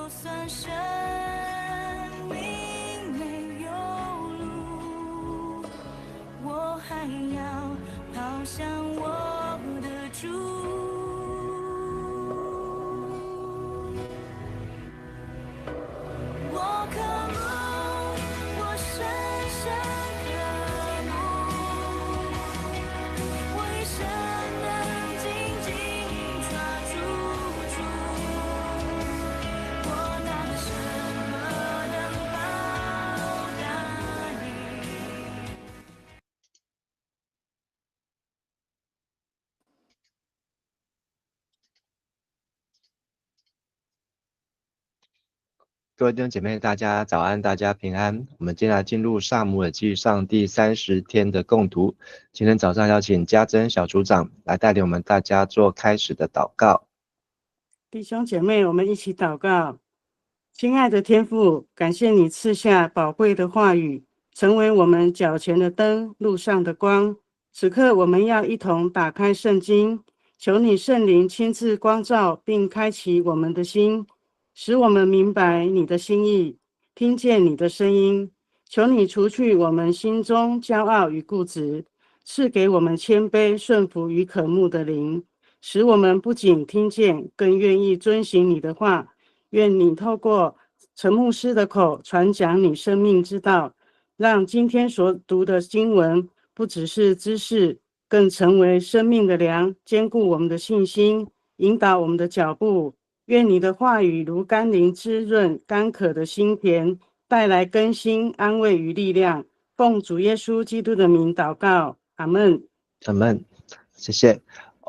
算生命没有路，我还要跑向我的主。我渴慕，我深深渴慕，我一生能紧紧抓住主。我拿什么能报答你？各位弟兄姐妹，大家早安，大家平安。我们接下来进入撒母耳记上第30天的共读。今天早上邀请家珍小组长来带领我们大家做开始的祷告。弟兄姐妹，我们一起祷告。亲爱的天父，感谢你赐下宝贵的话语，成为我们脚前的灯，路上的光。此刻我们要一同打开圣经，求你圣灵亲自光照并开启我们的心，使我们明白你的心意，听见你的声音。求你除去我们心中骄傲与固执，赐给我们谦卑顺服与渴慕的灵，使我们不仅听见，更愿意遵行你的话。愿你透过陈牧师的口传讲你生命之道，让今天所读的经文不只是知识，更成为生命的粮，坚固我们的信心，引导我们的脚步。愿你的话语如甘霖滋润干渴的心田，带来更新、安慰与力量。奉主耶稣基督的名祷告，阿们。阿们，谢谢。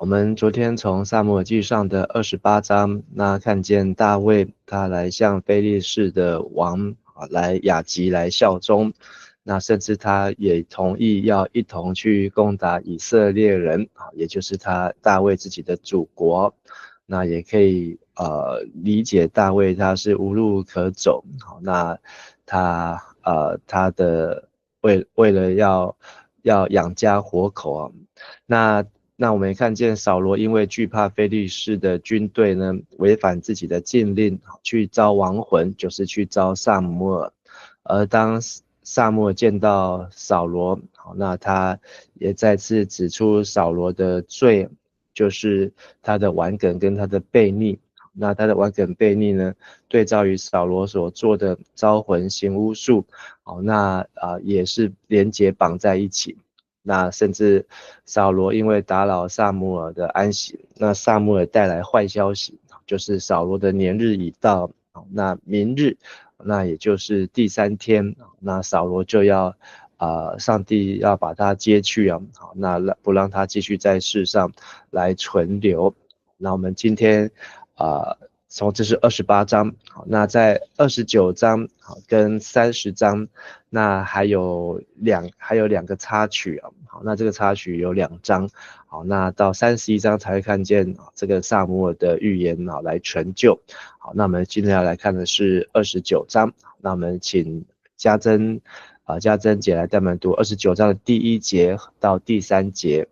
我们昨天从撒母耳记上的28章，那看见大卫他来向非利士的王来亚吉来效忠，那甚至他也同意要一同去攻打以色列人，也就是他大卫自己的祖国。那也可以理解大卫他是无路可走，那他的为了要养家活口啊，那我们也看见扫罗因为惧怕非利士的军队呢，违反自己的禁令，去招亡魂，就是去招撒母耳。而当撒母耳见到扫罗，那他也再次指出扫罗的罪，就是他的顽梗跟他的悖逆。那他的顽梗悖逆呢，对照于扫罗所做的招魂行巫术，那也是连结绑在一起。那甚至扫罗因为打扰撒母耳的安息，那撒母耳带来坏消息，就是扫罗的年日已到，那明日，那也就是第3天，那扫罗就要上帝要把他接去啊，那不让他继续在世上来存留。那我们今天从这是28章，那在29章跟30章，那还有两个插曲啊，好，那这个插曲有2章，好，那到31章才会看见这个撒母耳的预言来成就。好，那我们今天要来看的是29章，那我们请家珍姐来带我们读29章的第1节到第3节。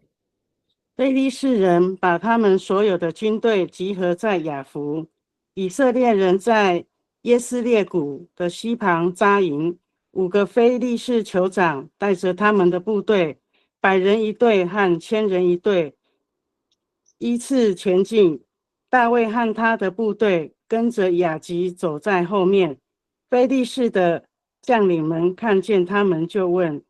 非利士人把他们所有的军队集合在雅弗，以色列人在耶斯列谷的西旁扎营。5个非利士酋长带着他们的部队，100人一队和1000人一队，依次前进。大卫和他的部队跟着亚吉走在后面。非利士的将领们看见他们，就问：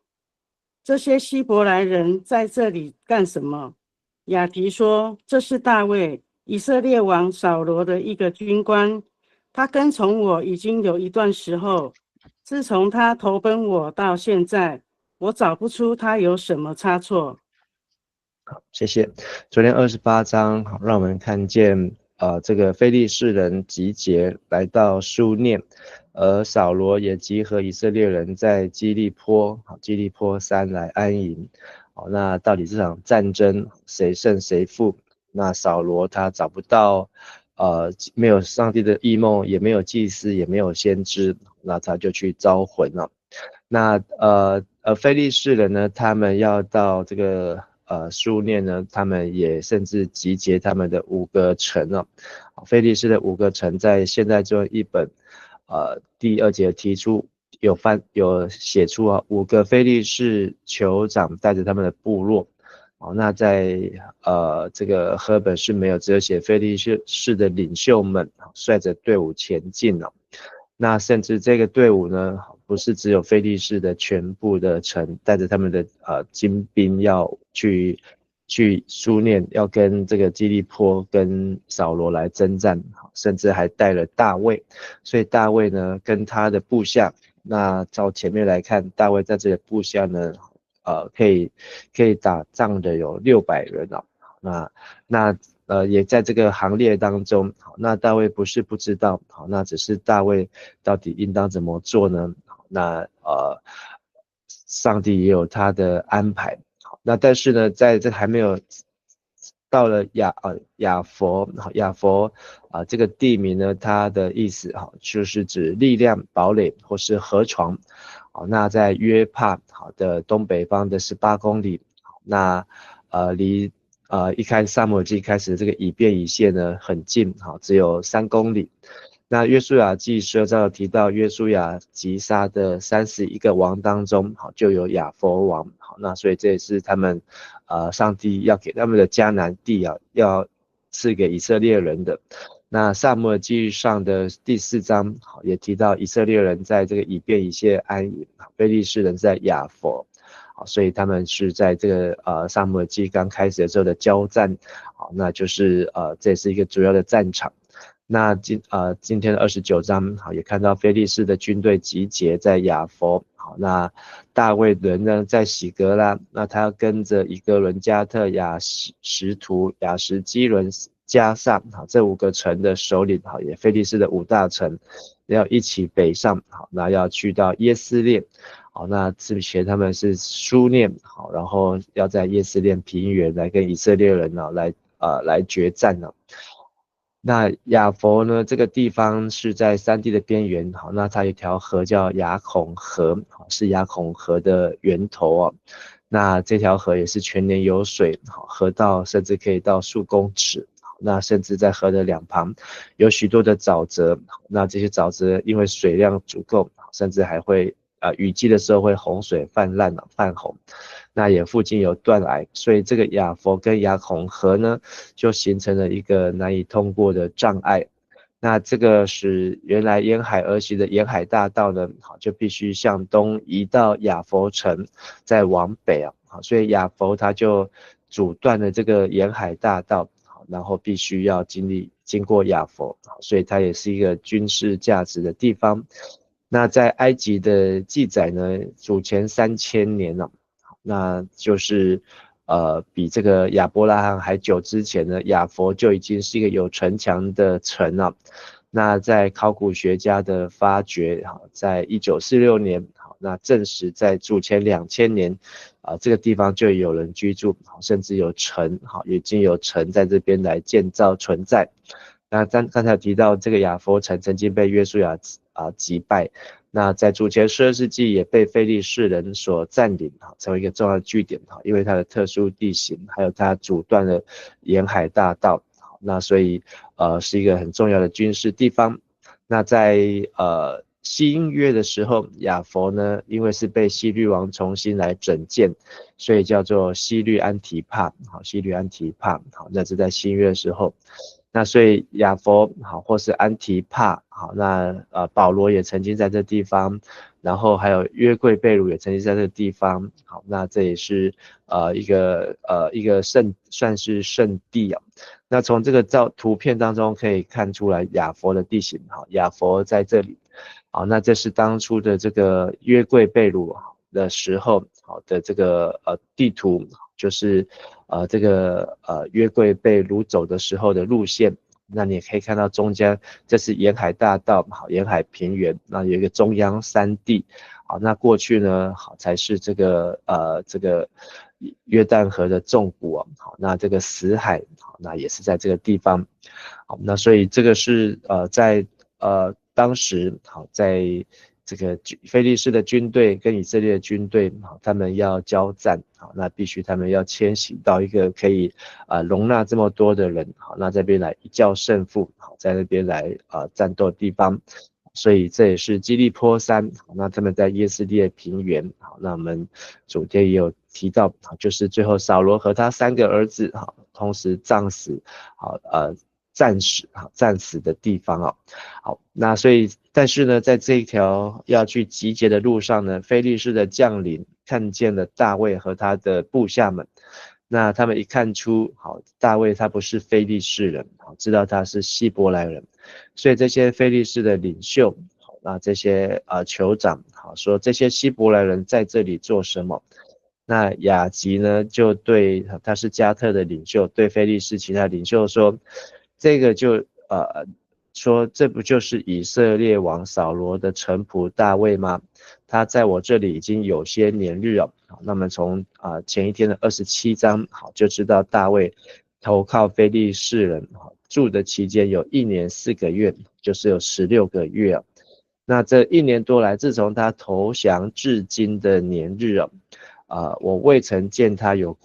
这些希伯来人在这里干什么？亚吉说：这是大卫，以色列王扫罗的一个军官，他跟从我已经有一段时候，自从他投奔我到现在，我找不出他有什么差错。好，谢谢。昨天28章让我们看见这个非利士人集结来到书念，而扫罗也集合以色列人在基利坡山来安营。好，那到底这场战争谁胜谁负？那扫罗他找不到没有上帝的异梦，也没有祭司，也没有先知，那他就去招魂了。那非利士人呢，他们要到这个书念呢，他们也甚至集结他们的5个城哦，非利士的5个城在现代中译本第2节提出有写出5个非利士酋长带着他们的部落。那在这个和本是没有，只有写非利士的领袖们率着队伍前进哦。那甚至这个队伍呢，不是只有非利士的全部的城带着他们的精兵要去书念，要跟这个基利波跟扫罗来征战，甚至还带了大卫。所以大卫呢跟他的部下，那照前面来看，大卫在这里的部下呢可以打仗的有600人哦。那也在这个行列当中。那大卫不是不知道，那只是大卫到底应当怎么做呢？那上帝也有他的安排。那但是呢，在这还没有到了亚佛这个地名呢，它的意思就是指力量堡垒或是河床。那在约帕的东北方的18公里，那离撒母耳记开始这个以便以谢呢很近，只有3公里。那约书亚记12章提到约书亚击杀的31个王当中，就有亚佛王。那所以这也是他们上帝要给他们的迦南地要赐给以色列人的。那撒母耳记上的第4章也提到以色列人在这个以便以谢安营，非利士人在亚佛。所以他们是在这个撒母耳记刚开始的时候的交战，那就是这是一个主要的战场。那今天的29章也看到非利士的军队集结在亚佛。那大卫人呢在喜格拉，那他要跟着以哥伦、加特、亚什图、亚什基伦、加萨这5个城的首领，也非利士的5大城要一起北上，那要去到耶斯列。那之前他们是书念，然后要在耶斯列平原来跟以色列人来决战呢。那亚佛呢这个地方是在山地的边缘，那它有一条河叫雅孔河，是雅孔河的源头。那这条河也是全年有水，河道甚至可以到数公尺。那甚至在河的2旁有许多的沼泽，那这些沼泽因为水量足够，甚至还会雨季的时候会洪水泛滥泛洪。那也附近有断崖，所以这个亚佛跟雅孔河呢就形成了一个难以通过的障碍。那这个使原来沿海而行的沿海大道呢就必须向东移到亚佛城，再往北所以亚佛它就阻断了这个沿海大道，然后必须要经过亚佛，所以它也是一个军事价值的地方。那在埃及的记载呢，主前3000年了，那就是比这个亚伯拉罕还久之前呢，亚佛就已经是一个有城墙的城了。那在考古学家的发掘，在1946年，那证实在主前2000年，这个地方就有人居住，甚至有城，已经有城在这边来建造存在。那刚才提到这个亚佛城曾经被约书亚击败，那在主前12世纪也被非利士人所占领，成为一个重要的据点，因为它的特殊地形，还有它阻断了沿海大道，那所以是一个很重要的军事地方。那在新约的时候，亚佛呢，因为是被希律王重新来整建，所以叫做希律安提帕，希律安提帕，那是在新约的时候。那所以亚佛或是安提帕，那保罗也曾经在这地方，然后还有约柜被掳也曾经在这个地方，那这也是一个算是圣地。那从这个图片当中可以看出来亚佛的地形，亚佛在这里，那这是当初的这个约柜被掳的时候的这个地图，就是这个约柜被掳走的时候的路线。那你也可以看到中间这是沿海大道，沿海平原，那有一个中央山地，那过去呢才是这个约旦河的纵谷，那这个死海，那也是在这个地方。那所以这个是在当时在这个非利士的军队跟以色列的军队，他们要交战，那必须他们要迁徙到一个可以容纳这么多的人，那这边来一较胜负，在那边来战斗的地方。所以这也是基利波山，那他们在耶斯列平原，那我们昨天也有提到，就是最后扫罗和他3个儿子，同时战死，战死的地方啊。好，那所以但是呢，在这一条要去集结的路上呢，非利士的将领看见了大卫和他的部下们，那他们一看出，大卫他不是非利士人，知道他是希伯来人，所以这些非利士的领袖，那这些酋长，说这些希伯来人在这里做什么？那亚吉呢，就对他是加特的领袖，对非利士其他领袖说，这个就说这不就是以色列王扫罗的臣仆大卫吗？他在我这里已经有些年日了。那么从前一天的27章就知道大卫投靠非利士人，住的期间有1年4个月，就是有16个月。那这1年多来，自从他投降至今的年日我未曾见他有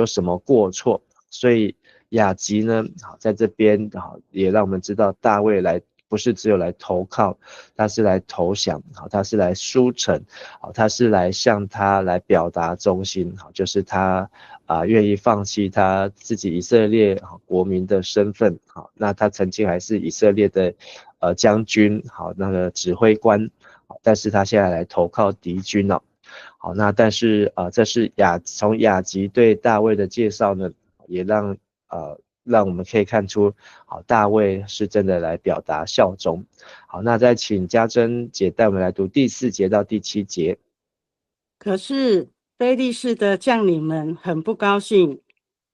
什么过错，所以亚吉呢，在这边也让我们知道大卫来不是只有来投靠，他是来投降，他是来书诚，他是来向他来表达忠心，就是他愿意放弃他自己以色列国民的身份，那他曾经还是以色列的将军，那个指挥官，但是他现在来投靠敌军了。好，那但是这是从雅吉对大卫的介绍呢，也让我们可以看出，大卫是真的来表达效忠。好，那再请家珍姐带我们来读第4节到第7节。可是非利士的将领们很不高兴，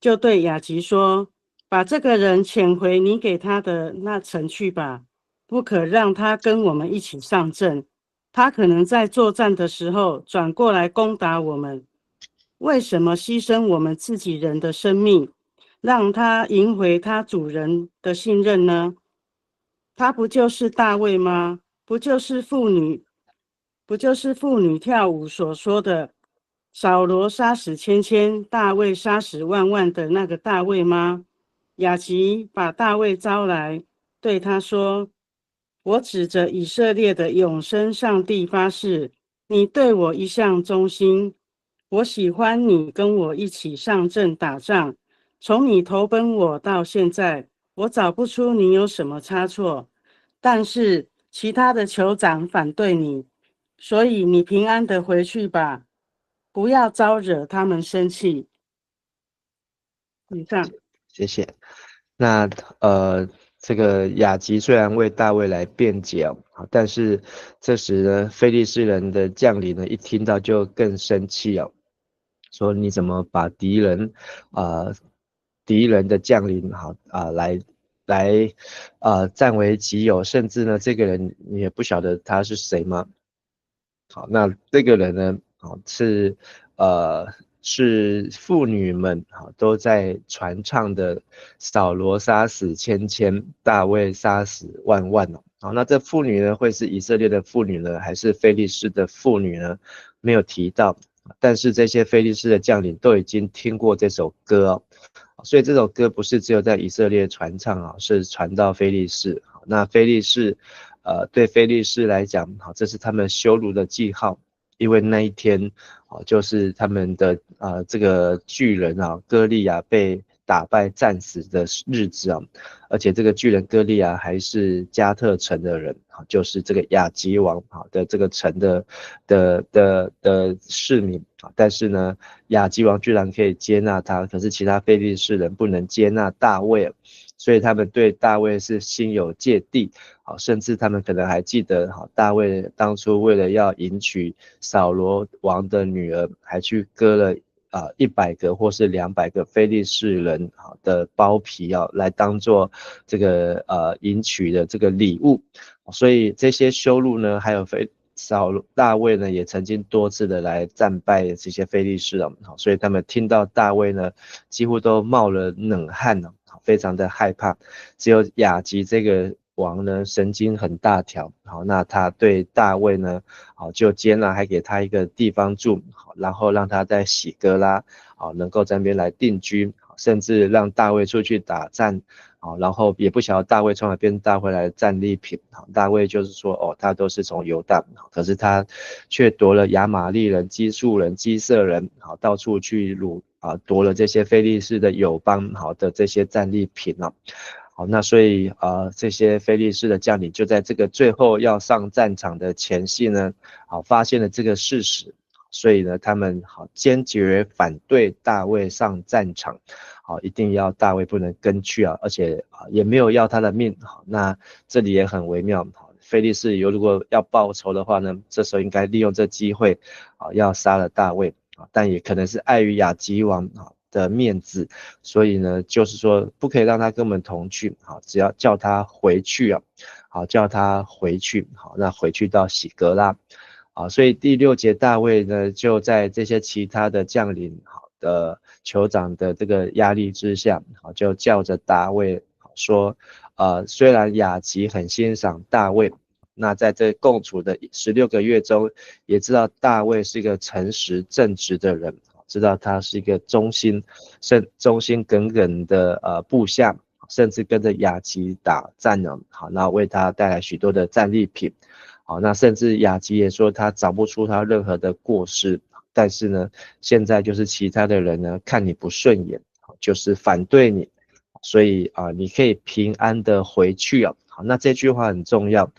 就对亚吉说：“把这个人遣回你给他的那城去吧，不可让他跟我们一起上阵。他可能在作战的时候转过来攻打我们。为什么牺牲我们自己人的生命，让他赢回他主人的信任呢？他不就是大卫吗？不就是妇女跳舞所说的扫罗杀死千千，大卫杀死万万的那个大卫吗？”亚吉把大卫招来，对他说：“我指着以色列的永生上帝发誓，你对我一向忠心，我喜欢你跟我一起上阵打仗。从你投奔我到现在，我找不出你有什么差错。但是其他的酋长反对你，所以你平安的回去吧，不要招惹他们生气。”以上。谢谢。那这个雅吉虽然为大卫来辩解但是这时呢，非利士人的将领呢一听到就更生气说你怎么把敌人的将领来占为己有，甚至呢这个人你也不晓得他是谁吗？好，那这个人呢是妇女们都在传唱的扫罗杀死千千，大卫杀死万万好，那这妇女呢会是以色列的妇女呢，还是非利士的妇女呢？没有提到，但是这些非利士的将领都已经听过这首歌所以这首歌不是只有在以色列传唱是传到非利士。那非利士对非利士来讲这是他们羞辱的记号，因为那一天就是他们的这个巨人歌利亚被打败战死的日子而且这个巨人歌利亚还是加特城的人就是这个亚吉王的这个城的市民但是呢亚吉王居然可以接纳他，可是其他非利士人不能接纳大卫，所以他们对大卫是心有芥蒂甚至他们可能还记得大卫当初为了要迎娶扫罗王的女儿，还去割了100个或是200个非利士人的包皮来当做这个迎娶的这个礼物，所以这些羞辱呢，还有大卫呢也曾经多次的来战败这些非利士所以他们听到大卫呢几乎都冒了冷汗非常的害怕。只有雅吉这个王呢神经很大条，好，那他对大卫呢，好就接纳，还给他一个地方住，好，然后让他在喜哥拉，好能够在那边来定居，甚至让大卫出去打战，好，然后也不晓得大卫从哪边带回来的战利品，好，大卫就是说哦，他都是从犹大，可是他却夺了亚玛力人、基述人、基色人，好，到处去夺了这些非利士的友邦好的这些战利品啊。好，那所以这些非利士的将领就在这个最后要上战场的前夕呢，好发现了这个事实，所以呢他们好坚决反对大卫上战场，好一定要大卫不能跟去啊，而且也没有要他的命。好，那这里也很微妙，好非利士如果要报仇的话呢，这时候应该利用这机会，好要杀了大卫，但也可能是碍于亚吉王的面子，所以呢，就是说不可以让他跟我们同去，好，只要叫他回去啊，好，叫他回去，好，那回去到喜格拉，好，所以第6节大卫呢，就在这些其他的将领好的酋长的这个压力之下，好，就叫着大卫说，虽然亚吉很欣赏大卫，那在这共处的16个月中，也知道大卫是一个诚实正直的人。知道他是一个忠心耿耿的部下，甚至跟着亚吉打战呢，好，那为他带来许多的战利品，好，那甚至亚吉也说他找不出他任何的过失，但是呢，现在就是其他的人呢看你不顺眼，就是反对你，所以你可以平安的回去啊，好，那这句话很重要。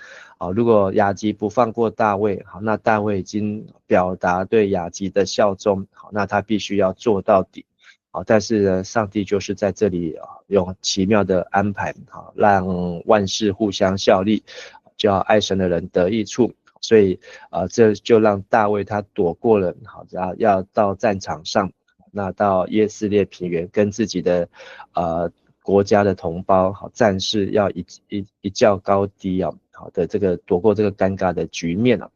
好，如果亚吉不放过大卫，好，那大卫已经表达对亚吉的效忠，好，那他必须要做到底，好，但是呢，上帝就是在这里用奇妙的安排，好，让万事互相效力，叫爱神的人得益处，所以这就让大卫他躲过了，好，要到战场上，那到耶斯列平原跟自己的国家的同胞好战士要一较高低啊，好的这个躲过这个尴尬的局面啊，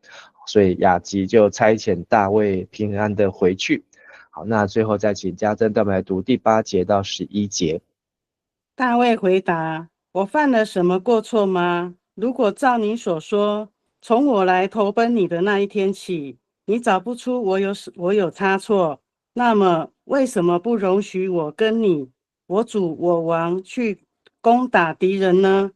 所以亚吉就差遣大卫平安的回去。好，那最后再请家珍带我们来读第8节到11节。大卫回答：我犯了什么过错吗？如果照你所说，从我来投奔你的那一天起，你找不出我有差错，那么为什么不容许我跟你我主我王去攻打敌人呢？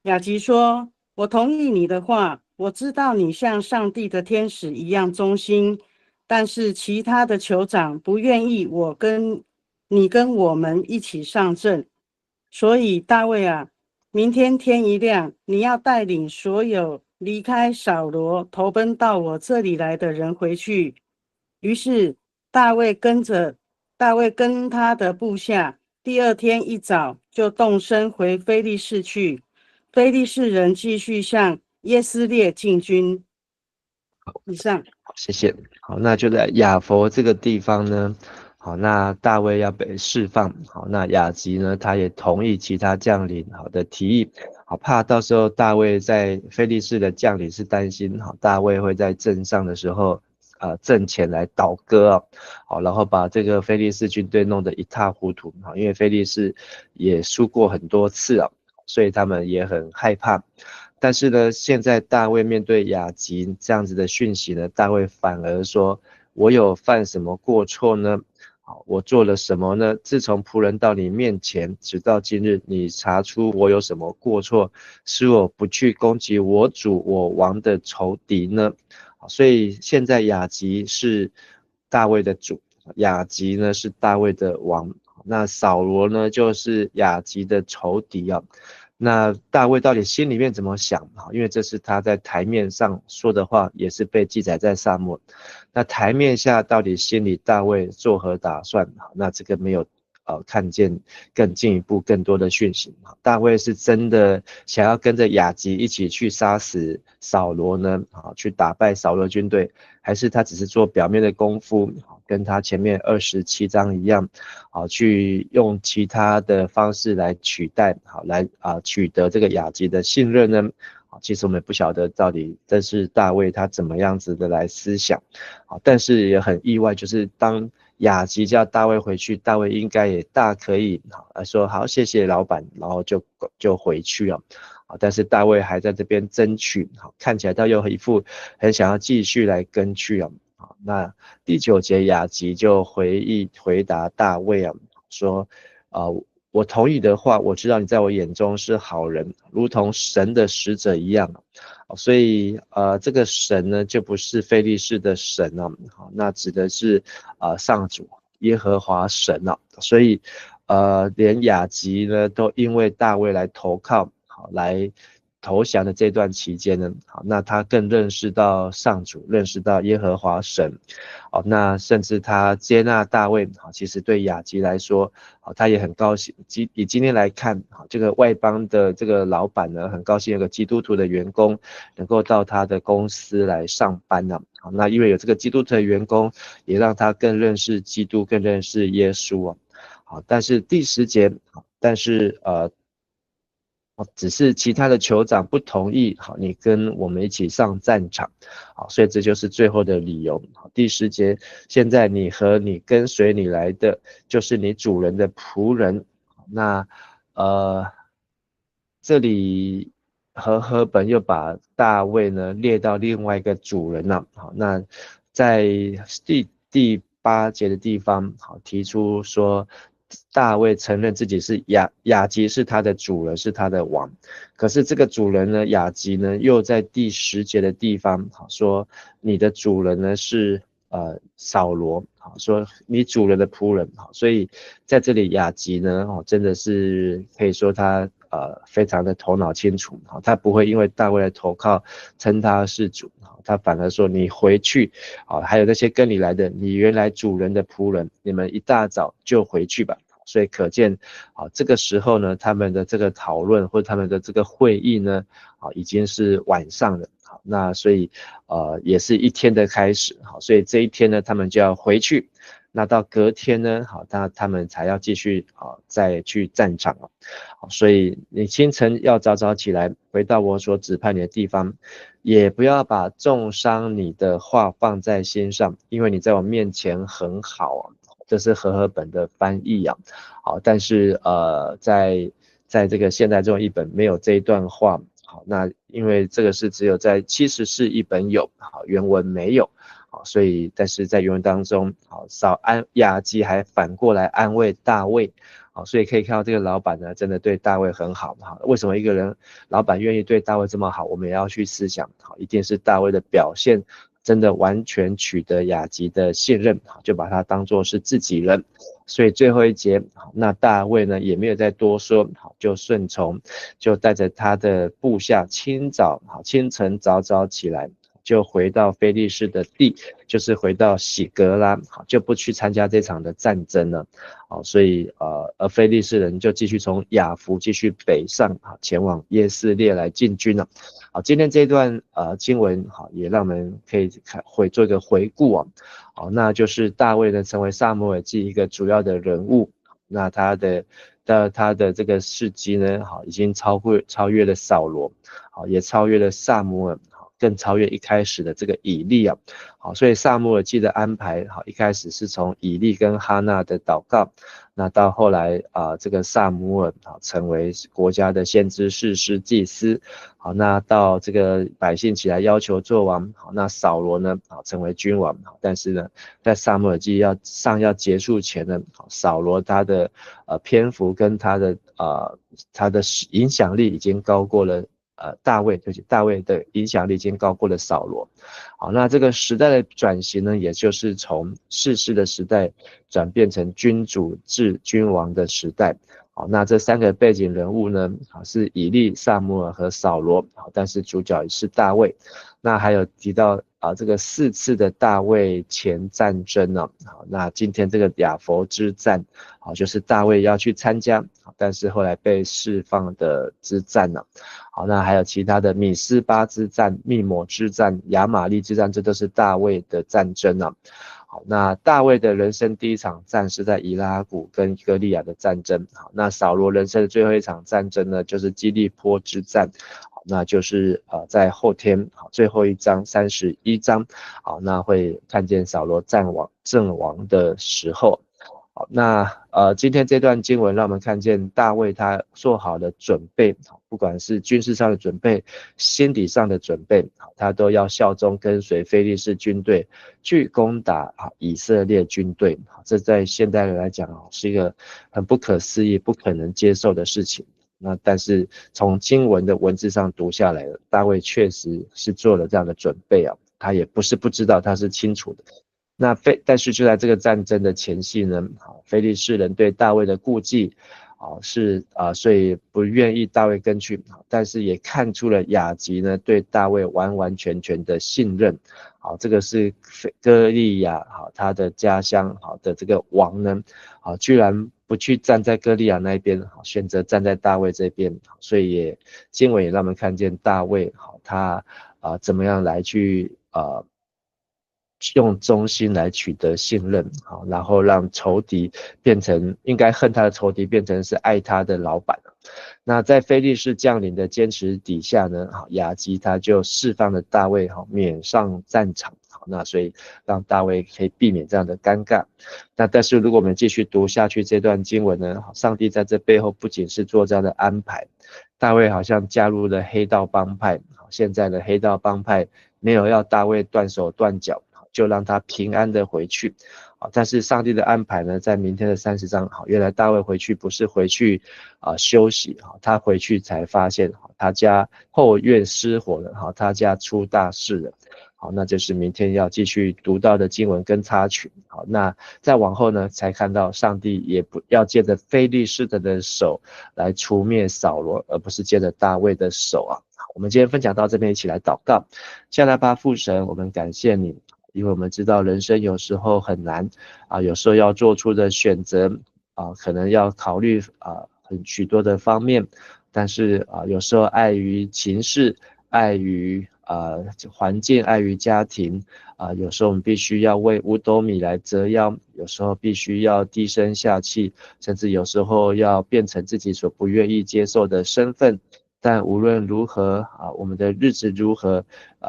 亚吉说：我同意你的话，我知道你像上帝的天使一样忠心，但是其他的酋长不愿意你跟我们一起上阵。所以大卫啊，明天天一亮，你要带领所有离开扫罗投奔到我这里来的人回去。于是大卫跟他的部下，第2天一早就动身回非利士去。非利士人继续向耶斯列进军。以上。好，谢谢。好，那就在亚佛这个地方呢，好，那大卫要被释放，好，那亚吉呢，他也同意其他将领好的提议，好，怕到时候大卫在非利士的将领是担心，好，大卫会在阵上的时候，阵前来倒戈啊，好，然后把这个非利士军队弄得一塌糊涂，好，因为非利士也输过很多次啊，所以他们也很害怕。但是呢，现在大卫面对亚吉这样子的讯息呢，大卫反而说：“我有犯什么过错呢？好，我做了什么呢？自从仆人到你面前，直到今日，你查出我有什么过错，使我不去攻击我主我王的仇敌呢？”好，所以现在亚吉是大卫的主，亚吉呢是大卫的王，那扫罗呢就是亚吉的仇敌啊。那大卫到底心里面怎么想？因为这是他在台面上说的话，也是被记载在撒母耳。那台面下到底心里大卫作何打算？那这个没有看见更进一步更多的讯息。大卫是真的想要跟着亚吉一起去杀死扫罗呢？去打败扫罗军队，还是他只是做表面的功夫，跟他前面27章一样，去用其他的方式来取代，来取得这个亚吉的信任呢？其实我们不晓得到底这是大卫他怎么样子的来思想，但是也很意外，就是当亚吉叫大卫回去，大卫应该也大可以说好谢谢老板，然后就回去了，但是大卫还在这边争取，看起来他又一副很想要继续来跟去啊。那第9节雅吉就回答大卫啊，说我同意的话，我知道你在我眼中是好人，如同神的使者一样。所以这个神呢，就不是非利士的神啊，那指的是上主耶和华神啊。所以连雅吉呢，都因为大卫来投靠，来投降的这段期间呢，那他更认识到上主，认识到耶和华神。那甚至他接纳大卫，其实对雅吉来说，他也很高兴。以今天来看，这个外邦的这个老板呢，很高兴有个基督徒的员工能够到他的公司来上班呢。那因为有这个基督徒的员工，也让他更认识基督，更认识耶稣啊。但是第10节，但是只是其他的酋长不同意，你跟我们一起上战场，所以这就是最后的理由。第10节，现在你和你跟随你来的，就是你主人的仆人。那这里和本又把大卫呢列到另外一个主人了。那在第8节的地方，提出说，大卫承认自己是雅吉是他的主人，是他的王。可是这个主人呢，雅吉呢，又在第10节的地方说，你的主人呢是扫罗，说你主人的仆人。所以在这里雅吉呢，真的是可以说他非常的头脑清楚，他不会因为大卫的投靠称他是主，他反而说你回去，还有那些跟你来的，你原来主人的仆人，你们一大早就回去吧。所以可见这个时候呢，他们的这个讨论或者他们的这个会议呢，已经是晚上了。那所以也是一天的开始。所以这一天呢，他们就要回去。那到隔天呢，他们才要继续再去战场。所以你清晨要早早起来，回到我所指派你的地方，也不要把重伤你的话放在心上，因为你在我面前很好。这是和本的翻译啊。但是在这个现代中译本没有这一段话。那因为这个是只有在74译本有，原文没有。所以但是在原文当中，雅吉还反过来安慰大卫。所以可以看到这个老板呢，真的对大卫很好。为什么一个人老板愿意对大卫这么好，我们也要去思想，一定是大卫的表现真的完全取得雅吉的信任，就把他当作是自己人。所以最后一节，那大卫呢也没有再多说，就顺从，就带着他的部下清晨早早起来，就回到非利士的地，就是回到喜格拉，就不去参加这场的战争了。所以而非利士人就继续从雅弗继续北上，前往耶斯列来进军了。今天这段经文也让我们可以做一个回顾啊。那就是大卫呢成为撒母耳记一个主要的人物。那他的这个事迹呢，已经超越了扫罗，也超越了撒母耳，更超越一开始的这个以利啊。所以撒母耳记的安排，一开始是从以利跟哈娜的祷告，那到后来这个撒母耳成为国家的先知士师祭司。那到这个百姓起来要求做王，那扫罗呢成为君王。但是呢，在撒母耳记要结束前呢，扫罗他的篇幅跟他的影响力已经高过了大卫的影响力已经高过了扫罗。那这个时代的转型呢，也就是从士师的时代转变成君主制君王的时代。那这3个背景人物呢，是以利、撒母耳和扫罗，但是主角是大卫。那还有提到这个4次的大卫前战争呢。那今天这个亚弗之战，就是大卫要去参加，但是后来被释放的之战呢。那还有其他的米斯巴之战、密抹之战、亚玛利之战，这都是大卫的战争啊。那大卫的人生第一场战是在以拉谷跟歌利亚的战争。那扫罗人生的最后一场战争呢，就是基利波之战。那就是在后天最后一章31章，那会看见扫罗阵亡的时候。好，那今天这段经文让我们看见大卫他做好了准备，不管是军事上的准备，心理上的准备，他都要效忠跟随非利士军队去攻打以色列军队。这在现代人来讲是一个很不可思议、不可能接受的事情。那但是从经文的文字上读下来，大卫确实是做了这样的准备啊，他也不是不知道，他是清楚的。但是就在这个战争的前夕呢，非利士人对大卫的顾忌，所以不愿意大卫跟去，但是也看出了亚吉呢对大卫完完全全的信任，这个是歌利亚他的家乡的这个王呢，居然不去站在歌利亚那边，选择站在大卫这边，所以经文也让我们看见大卫他怎么样来去用忠心来取得信任，然后让仇敌变成应该恨他的仇敌变成是爱他的老板。那在非利士将领的坚持底下呢，亚吉他就释放了大卫免上战场，那所以让大卫可以避免这样的尴尬。那但是如果我们继续读下去这段经文呢，上帝在这背后不仅是做这样的安排，大卫好像加入了黑道帮派，现在的黑道帮派没有要大卫断手断脚，就让他平安的回去。但是上帝的安排呢，在明天的30章，原来大卫回去不是回去休息，他回去才发现他家后院失火了，他家出大事了。好，那就是明天要继续读到的经文跟插曲。好，那再往后呢，才看到上帝也不要借着非利士的手来除灭扫罗，而不是借着大卫的手啊。我们今天分享到这边，一起来祷告。下来吧，父神，我们感谢你，因为我们知道人生有时候很难有时候要做出的选择可能要考虑许多的方面，但是有时候碍于情势，碍于环境，碍于家庭有时候我们必须要为五斗米来折腰，有时候必须要低声下气，甚至有时候要变成自己所不愿意接受的身份。但无论如何我们的日子如何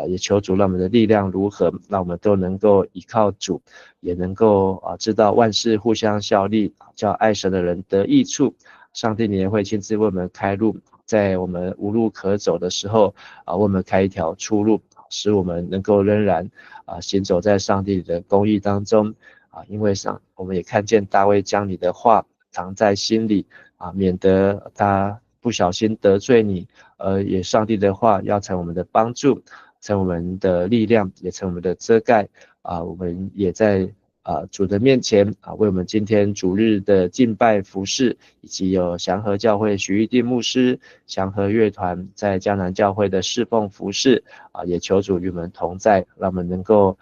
也求主让我们的力量如何，让我们都能够依靠主，也能够知道万事互相效力，叫爱神的人得益处。上帝你也会亲自为我们开路，在我们无路可走的时候为我们开一条出路，使我们能够仍然行走在上帝的公义当中因为我们也看见大卫将你的话藏在心里免得他不小心得罪你，也上帝的话要成我们的帮助，成我们的力量，也成我们的遮盖我们也在主的面前为我们今天主日的敬拜服事，以及有祥和教会许玉定牧师、祥和乐团在江南教会的侍奉服事也求主与我们同在，让我们能够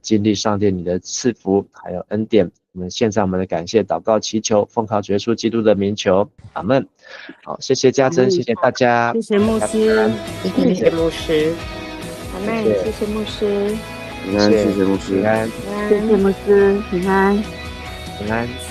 经历上帝你的赐福还有恩典。我们献上我们的感谢祷告祈求，奉靠主耶稣基督的名求，阿们。好，谢谢家珍，谢谢大家，谢谢牧师，谢谢牧师，阿妹，谢谢牧师，平安，谢谢牧师，平安，谢谢牧师，平安，平安。